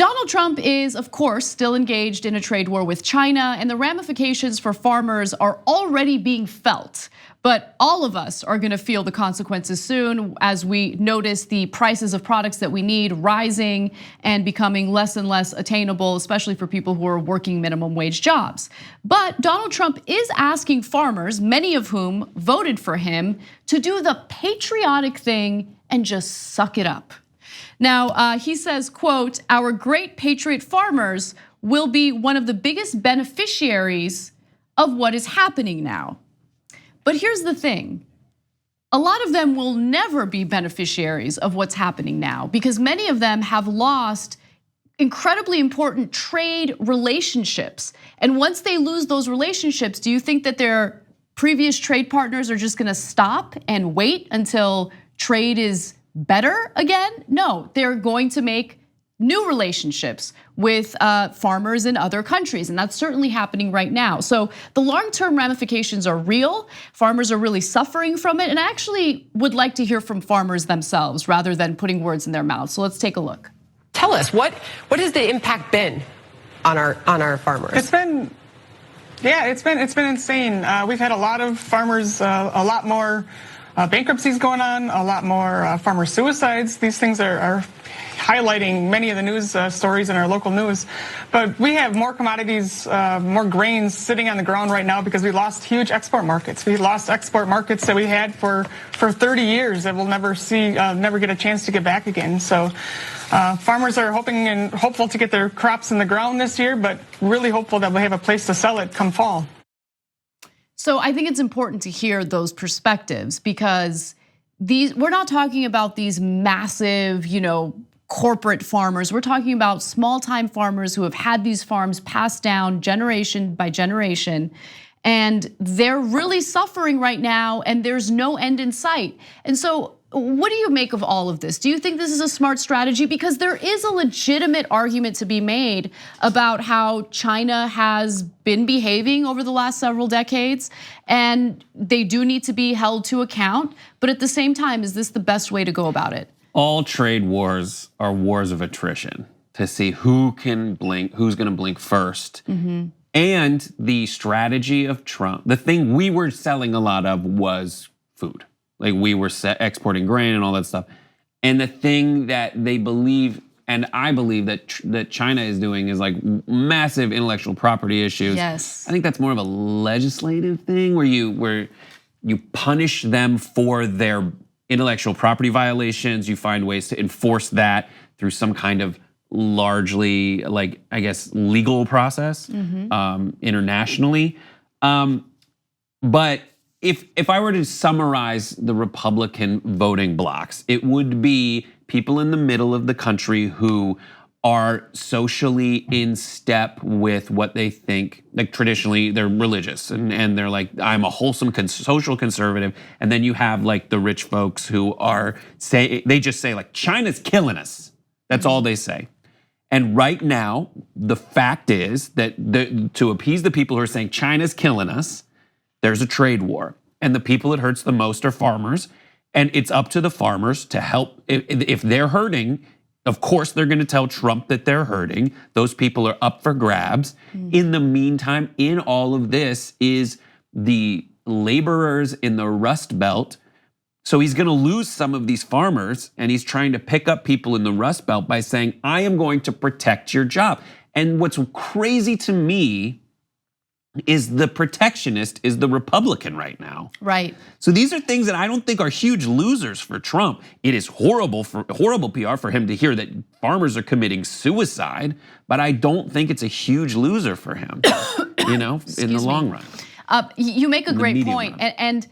Donald Trump is, of course, still engaged in a trade war with China, and the ramifications for farmers are already being felt. But all of us are gonna feel the consequences soon as we notice the prices of products that we need rising and becoming less and less attainable, especially for people who are working minimum wage jobs. But Donald Trump is asking farmers, many of whom voted for him, to do the patriotic thing and just suck it up. Now, he says, quote, "Our great patriot farmers will be one of the biggest beneficiaries of what is happening now." But here's the thing. A lot of them will never be beneficiaries of what's happening now because many of them have lost incredibly important trade relationships. And once they lose those relationships, do you think that their previous trade partners are just gonna stop and wait until trade is better again? No, they're going to make new relationships with farmers in other countries, and that's certainly happening right now. So the long-term ramifications are real. Farmers are really suffering from it, and I actually would like to hear from farmers themselves rather than putting words in their mouths. So let's take a look. Tell us, what has the impact been on our farmers? It's been insane. We've had a lot of farmers, a lot more bankruptcies going on, a lot more farmer suicides. These things are highlighting many of the news stories in our local news. But we have more commodities, more grains sitting on the ground right now because we lost huge export markets. We lost export markets that we had for 30 years that we'll never get a chance to get back again. So farmers are hoping and hopeful to get their crops in the ground this year, but really hopeful that we'll have a place to sell it come fall. So I think it's important to hear those perspectives because we're not talking about these massive, corporate farmers. We're talking about small-time farmers who have had these farms passed down generation by generation, and they're really suffering right now, and there's no end in sight. And so what do you make of all of this? Do you think this is a smart strategy? Because there is a legitimate argument to be made about how China has been behaving over the last several decades, and they do need to be held to account. But at the same time, is this the best way to go about it? All trade wars are wars of attrition to see who can blink, who's gonna blink first. And the strategy of Trump, the thing we were selling a lot of was food. Like we were exporting grain and all that stuff. And the thing that they believe, and I believe that China is doing is like massive intellectual property issues. Yes. I think that's more of a legislative thing where you punish them for their intellectual property violations. You find ways to enforce that through some kind of largely, like, I guess, legal process internationally. But if I were to summarize the Republican voting blocs, it would be people in the middle of the country who are socially in step with what they think, like traditionally they're religious and they're like, I'm a wholesome social conservative. And then you have like the rich folks who they just say like, China's killing us. That's all they say. And right now, the fact is that to appease the people who are saying China's killing us, there's a trade war. And the people it hurts the most are farmers. And it's up to the farmers to help. If they're hurting, of course, they're gonna tell Trump that they're hurting. Those people are up for grabs. In the meantime, in all of this is the laborers in the Rust Belt. So he's gonna lose some of these farmers, and he's trying to pick up people in the Rust Belt by saying, I am going to protect your job. And what's crazy to me is the protectionist is the Republican right now. Right. So these are things that I don't think are huge losers for Trump. It is horrible PR for him to hear that farmers are committing suicide, but I don't think it's a huge loser for him, in the long run. You make a great point, and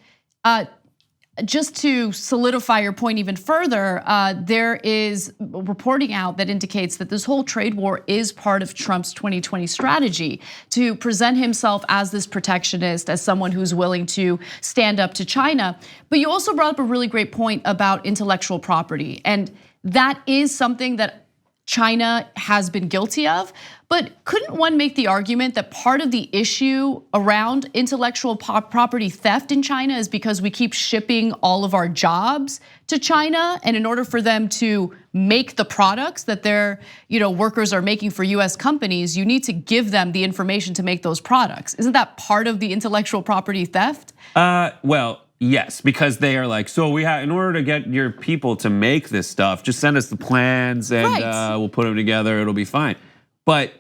just to solidify your point even further, there is reporting out that indicates that this whole trade war is part of Trump's 2020 strategy to present himself as this protectionist, as someone who's willing to stand up to China. But you also brought up a really great point about intellectual property. And that is something that China has been guilty of. But couldn't one make the argument that part of the issue around intellectual property theft in China is because we keep shipping all of our jobs to China, and in order for them to make the products that their workers are making for US companies, you need to give them the information to make those products. Isn't that part of the intellectual property theft? Well, yes, because they are like, so we have, in order to get your people to make this stuff, just send us the plans and we'll put them together, it'll be fine. But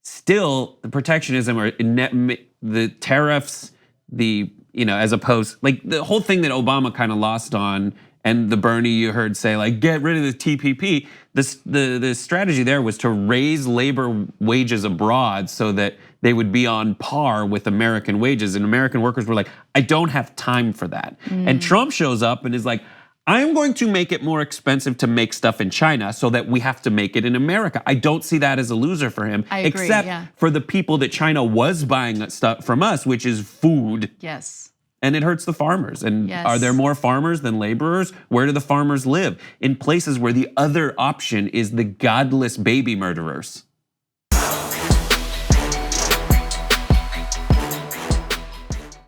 still, the protectionism or the tariffs, as opposed, like the whole thing that Obama kind of lost on, and the Bernie you heard say like, get rid of the TPP. The strategy there was to raise labor wages abroad so that they would be on par with American wages, and American workers were like, I don't have time for that. And Trump shows up and is like, I'm going to make it more expensive to make stuff in China so that we have to make it in America. I don't see that as a loser for him, except for the people that China was buying stuff from us, which is food. Yes. And it hurts the farmers. And are there more farmers than laborers? Where do the farmers live? In places where the other option is the godless baby murderers.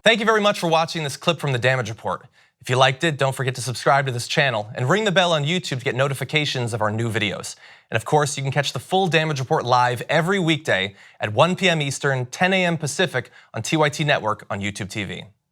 Thank you very much for watching this clip from The Damage Report. If you liked it, don't forget to subscribe to this channel and ring the bell on YouTube to get notifications of our new videos. And of course, you can catch the full Damage Report live every weekday at 1 p.m. Eastern, 10 a.m. Pacific on TYT Network on YouTube TV.